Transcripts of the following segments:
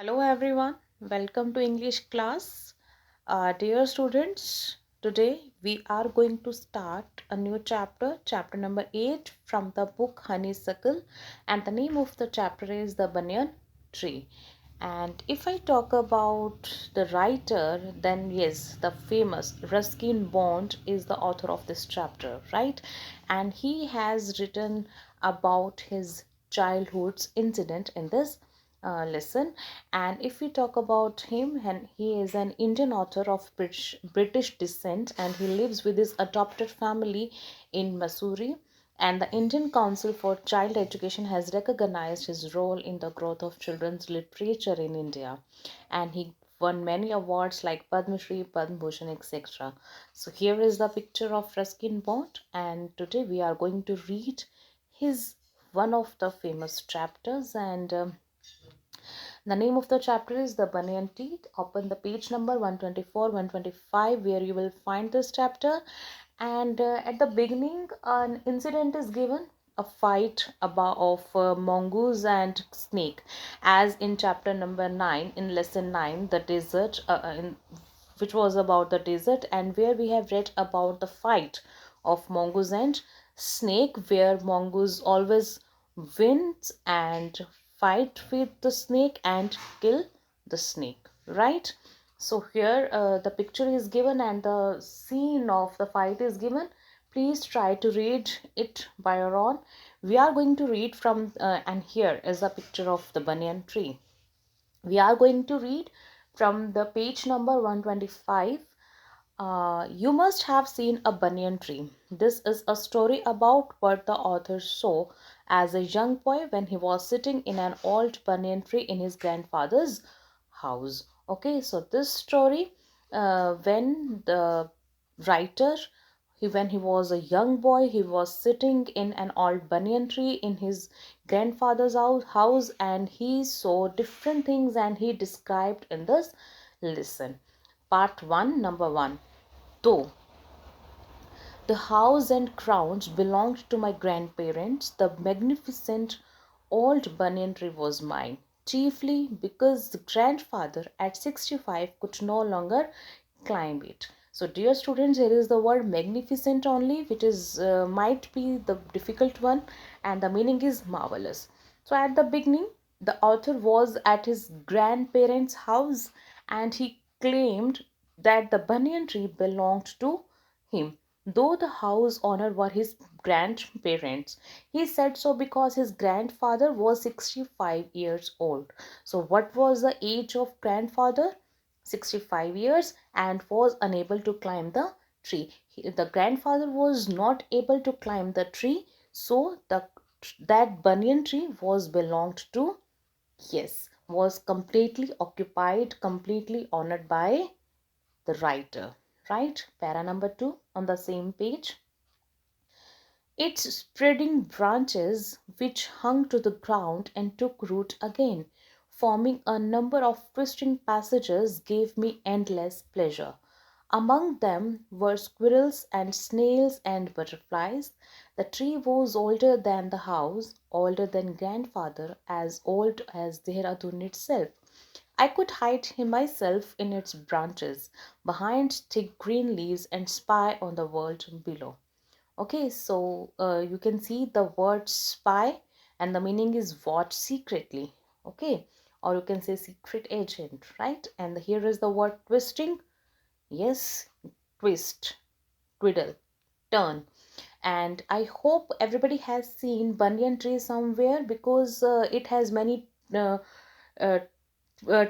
Hello everyone, welcome to English class. Dear students, today we are going to start a new chapter, chapter number 8 from the book Honeysuckle, and the name of the chapter is the Banyan Tree. And if I talk about the writer, then yes, the famous Ruskin Bond is the author of this chapter, right? And he has written about his childhood's incident in this lesson. And if we talk about him, and he is an Indian author of British descent, and he lives with his adopted family in Missouri. And the Indian Council for Child Education has recognized his role in the growth of children's literature in India. And he won many awards like Padma Shri, Padma Bhushan, etc. So here is the picture of Ruskin Bond, and today we are going to read his one of the famous chapters. And the name of the chapter is The Banyan Tree. Open the page number 124, 125, where you will find this chapter. And at the beginning, an incident is given, a fight about of mongoose and snake, as in chapter number 9, in lesson 9, the desert, which was about the desert, and where we have read about the fight of mongoose and snake, where mongoose always wins and fight with the snake and kill the snake, right? So here the picture is given and the scene of the fight is given. Please try to read it by your own. We are going to read from and here is a picture of the banyan tree. We are going to read from the page number 125. You must have seen a banyan tree. This is a story about what the author saw as a young boy when he was sitting in an old banyan tree in his grandfather's house. Okay, so this story, when the writer, when he was a young boy, he was sitting in an old banyan tree in his grandfather's house, and he saw different things and he described in this lesson. Part 1, number 1. Though the house and grounds belonged to my grandparents, the magnificent old banyan tree was mine, chiefly because the grandfather at 65 could no longer climb it. So, dear students, here is the word magnificent only, which is might be the difficult one, and the meaning is marvelous. So, at the beginning, the author was at his grandparents' house and he claimed that the banyan tree belonged to him, though the house owner were his grandparents. He said so because his grandfather was 65 years old. So, what was the age of grandfather? 65 years, and was unable to climb the tree. The grandfather was not able to climb the tree, so that banyan tree was belonged to, yes, was completely occupied, completely honored by the writer, right? Para number 2 on the same page. Its spreading branches, which hung to the ground and took root again, forming a number of twisting passages, gave me endless pleasure. Among them were squirrels and snails and butterflies. The tree was older than the house, older than grandfather, as old as Dehradun itself. I could hide myself in its branches, behind thick green leaves, and spy on the world below. Okay, so you can see the word spy, and the meaning is watch secretly. Okay, or you can say secret agent, right? And here is the word twisting. Yes, twist, twiddle, turn. And I hope everybody has seen banyan tree somewhere, because it has many uh,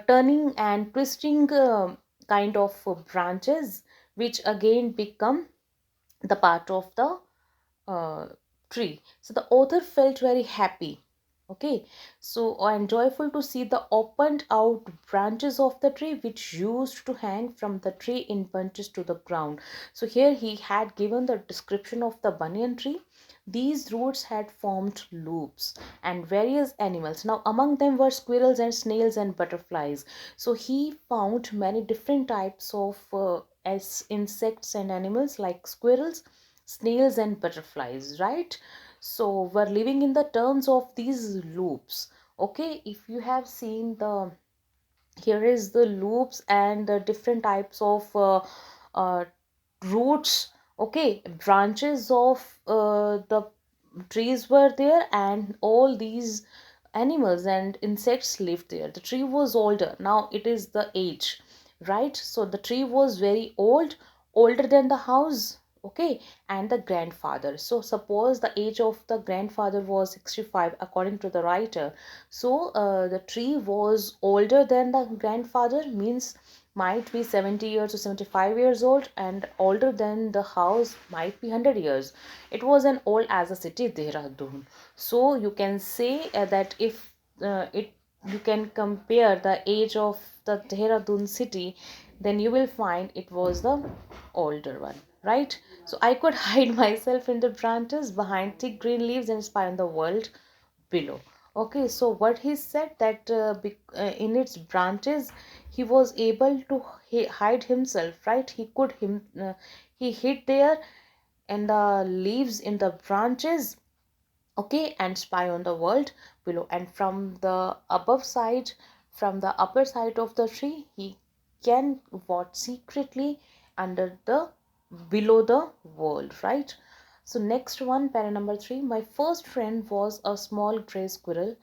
turning and twisting kind of branches, which again become the part of the uh, tree. So the author felt very happy. Okay, so I'm joyful to see the opened out branches of the tree, which used to hang from the tree in bunches to the ground. So here he had given the description of the banyan tree. These roots had formed loops and various animals. Now among them were squirrels and snails and butterflies. So he found many different types of as insects and animals like squirrels, snails and butterflies, right? So we're living in the terms of these loops. Okay, if you have seen the here is the loops and the different types of uh, roots, okay, branches of the trees were there, and all these animals and insects lived there. The tree was older, now it is the age, right? So the tree was very old, older than the house, okay, and the grandfather. So suppose the age of the grandfather was 65 according to the writer. So the tree was older than the grandfather, means might be 70 years or 75 years old, and older than the house might be 100 years. It was an old as a city, Dehradun. So you can say that if it you can compare the age of the Dehradun city, then you will find it was the older one, right? So I could hide myself in the branches behind thick green leaves and spy on the world below. Okay, so what he said that in its branches he was able to hide himself, right? He hid there in the leaves in the branches, okay, and spy on the world below. And from the above side, from the upper side of the tree, he can watch secretly under the below the world, right? So next one, para number 3. My first friend was a small gray squirrel,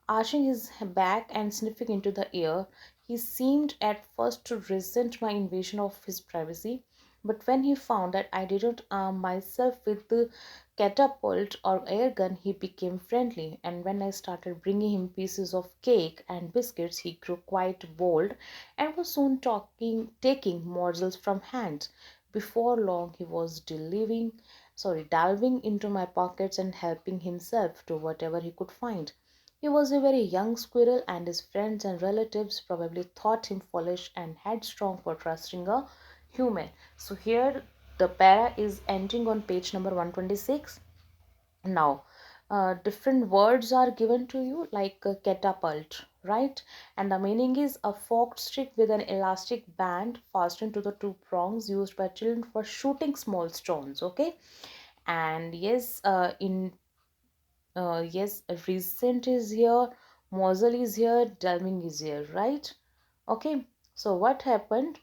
arching his back and sniffing into the air. He seemed at first to resent my invasion of his privacy, but when he found that I didn't arm myself with the catapult or air gun, he became friendly. And when I started bringing him pieces of cake and biscuits, he grew quite bold and was soon taking morsels from hands. Before long, he was delving into my pockets and helping himself to whatever he could find. He was a very young squirrel, and his friends and relatives probably thought him foolish and headstrong for trusting a human. So here the para is ending on page number 126. Now different words are given to you, like catapult, right? And the meaning is a forked stick with an elastic band fastened to the two prongs, used by children for shooting small stones, okay? And yes, in yes, recent is here, Mosel is here, delving is here, right? Okay, so what happened?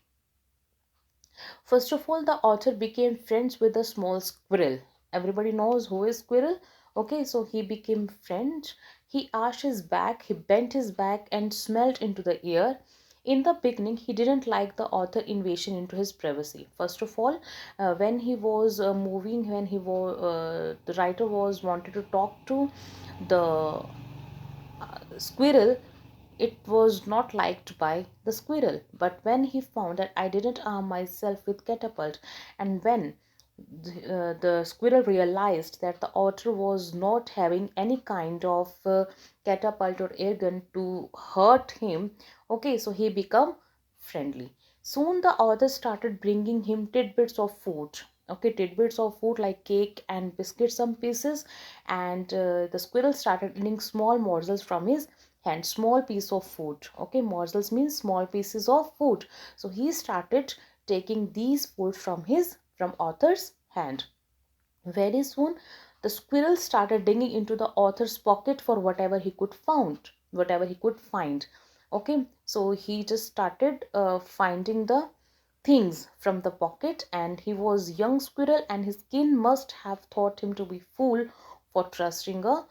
First of all, the author became friends with a small squirrel. Everybody knows who is squirrel. Okay, so he became friends. He arched his back, he bent his back and smelled into the air. In the beginning, he didn't like the author invasion into his privacy. First of all, when he was moving, when the writer was wanted to talk to the squirrel, it was not liked by the squirrel. But when he found that I didn't arm myself with catapult, and when the squirrel realized that the otter was not having any kind of catapult or air gun to hurt him, okay, so he became friendly. Soon the otter started bringing him tidbits of food, okay, tidbits of food like cake and biscuits, some pieces, and the squirrel started eating small morsels from his hand, small piece of food, okay, morsels means small pieces of food. So he started taking these food from author's hand. Very soon the squirrel started digging into the author's pocket for whatever he could find, okay. So he just started finding the things from the pocket, and he was young squirrel, and his skin must have thought him to be fool for trusting a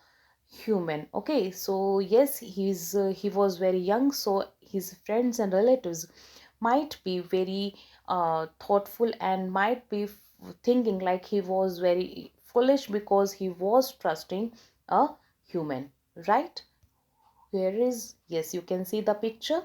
human, okay. So yes, he was very young, so his friends and relatives might be very thoughtful and might be thinking like he was very foolish because he was trusting a human, right? Here is, yes, you can see the picture.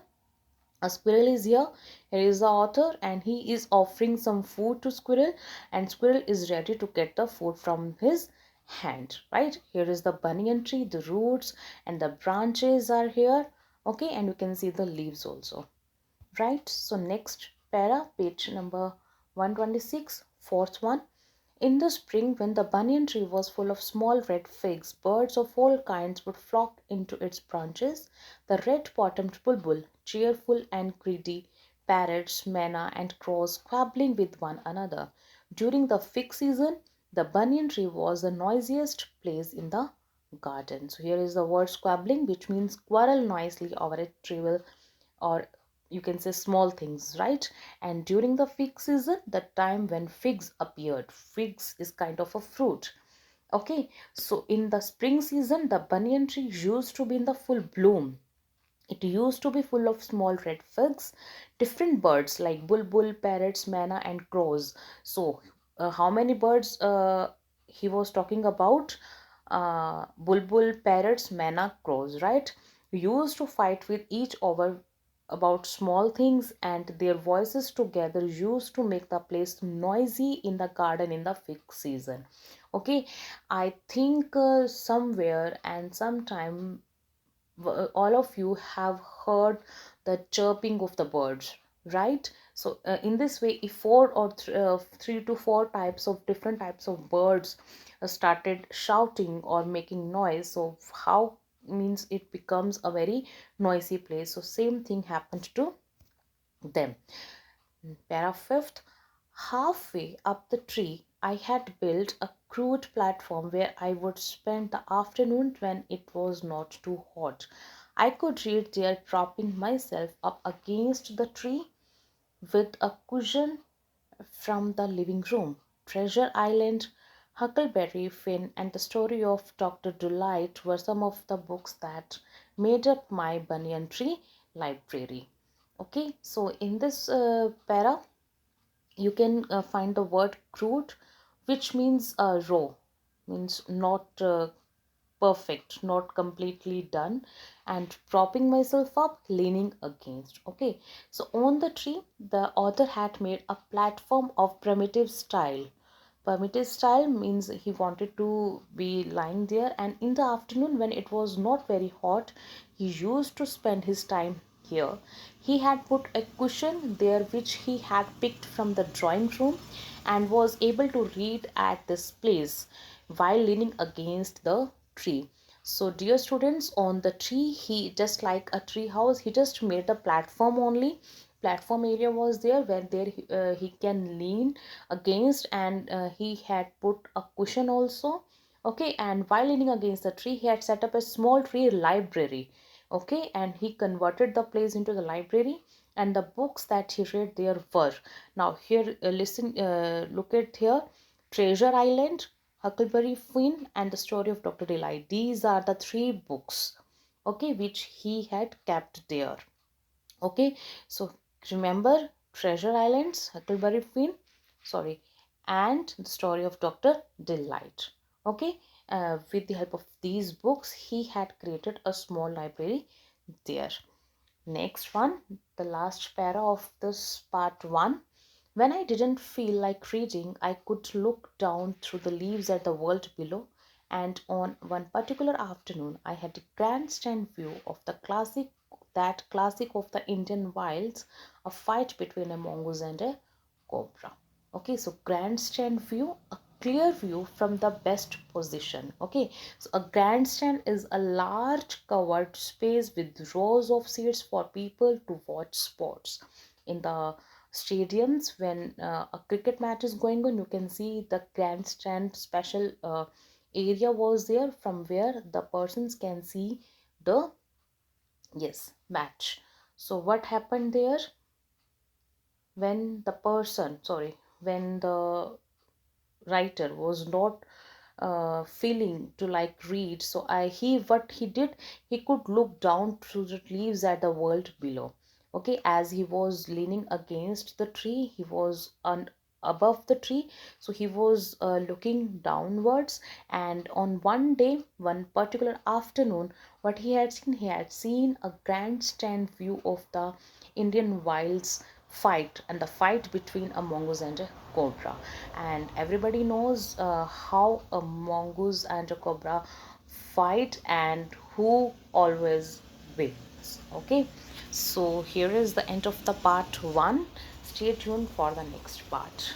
A squirrel is here. Here is the author, and he is offering some food to squirrel, and squirrel is ready to get the food from his hand, right? Here is the banyan tree, the roots and the branches are here, okay, and you can see the leaves also, right? So next para, page number 126, fourth one. In the spring, when the banyan tree was full of small red figs, birds of all kinds would flock into its branches. The red-bottomed bulbul, cheerful and greedy, parrots, manna, and crows squabbling with one another. During the fig season, the banyan tree was the noisiest place in the garden. So here is the word squabbling, which means quarrel noisily over a trivial or you can say small things, right? And during the fig season, the time when figs appeared, figs is kind of a fruit. Okay, so in the spring season, the banyan tree used to be in the full bloom. It used to be full of small red figs, different birds like bulbul, parrots, manna, and crows. So, how many birds he was talking about? Bulbul, parrots, manna, crows, right? Used to fight with each other about small things, and their voices together used to make the place noisy in the garden in the fig season. Okay, I think somewhere and sometime all of you have heard the chirping of the birds, right? So in this way, if three to four types of different types of birds started shouting or making noise, so how means it becomes a very noisy place. So same thing happened to them. Para fifth, halfway up the tree, I had built a crude platform where I would spend the afternoon when it was not too hot. I could read there, propping myself up against the tree with a cushion from the living room. Treasure Island, Huckleberry Finn, and the story of Dr. Delight were some of the books that made up my Banyan Tree library. Okay, so in this para, you can find the word crude, which means raw, means not perfect, not completely done, and propping myself up, leaning against. Okay, so on the tree, the author had made a platform of primitive style. Primitive style means he wanted to be lying there, and in the afternoon, when it was not very hot, he used to spend his time here. He had put a cushion there which he had picked from the drawing room and was able to read at this place while leaning against the tree. So dear students, on the tree, he just like a tree house, he just made a platform only. Platform area was there where he can lean against, and he had put a cushion also. Okay, and while leaning against the tree, he had set up a small tree library. Okay, and he converted the place into the library, and the books that he read there were, now here listen, look at here, Treasure Island, Huckleberry Finn, and the story of Dr. Delight. These are the three books, okay, which he had kept there. Okay, so remember Treasure Islands, Huckleberry Finn, sorry, and the story of Dr. Delight. Okay, with the help of these books, he had created a small library there. Next one, the last para of this part 1. When I didn't feel like reading, I could look down through the leaves at the world below, and on one particular afternoon, I had a grandstand view of that classic of the Indian wilds, a fight between a mongoose and a cobra. Okay, so grandstand view, a clear view from the best position. Okay, so a grandstand is a large covered space with rows of seats for people to watch sports. In the stadiums, when a cricket match is going on, you can see the grandstand special area was there from where the persons can see the, yes, match. So what happened there? When the person, sorry, when the writer was not feeling to like read, so I he what he did, he could look down through the leaves at the world below. Okay, as he was leaning against the tree, he was on above the tree, so he was looking downwards. And on one day, one particular afternoon, what he had seen a grandstand view of the Indian wilds fight, and the fight between a mongoose and a cobra. And everybody knows how a mongoose and a cobra fight and who always wins. Okay, so here is the end of the part 1. Stay tuned for the next part.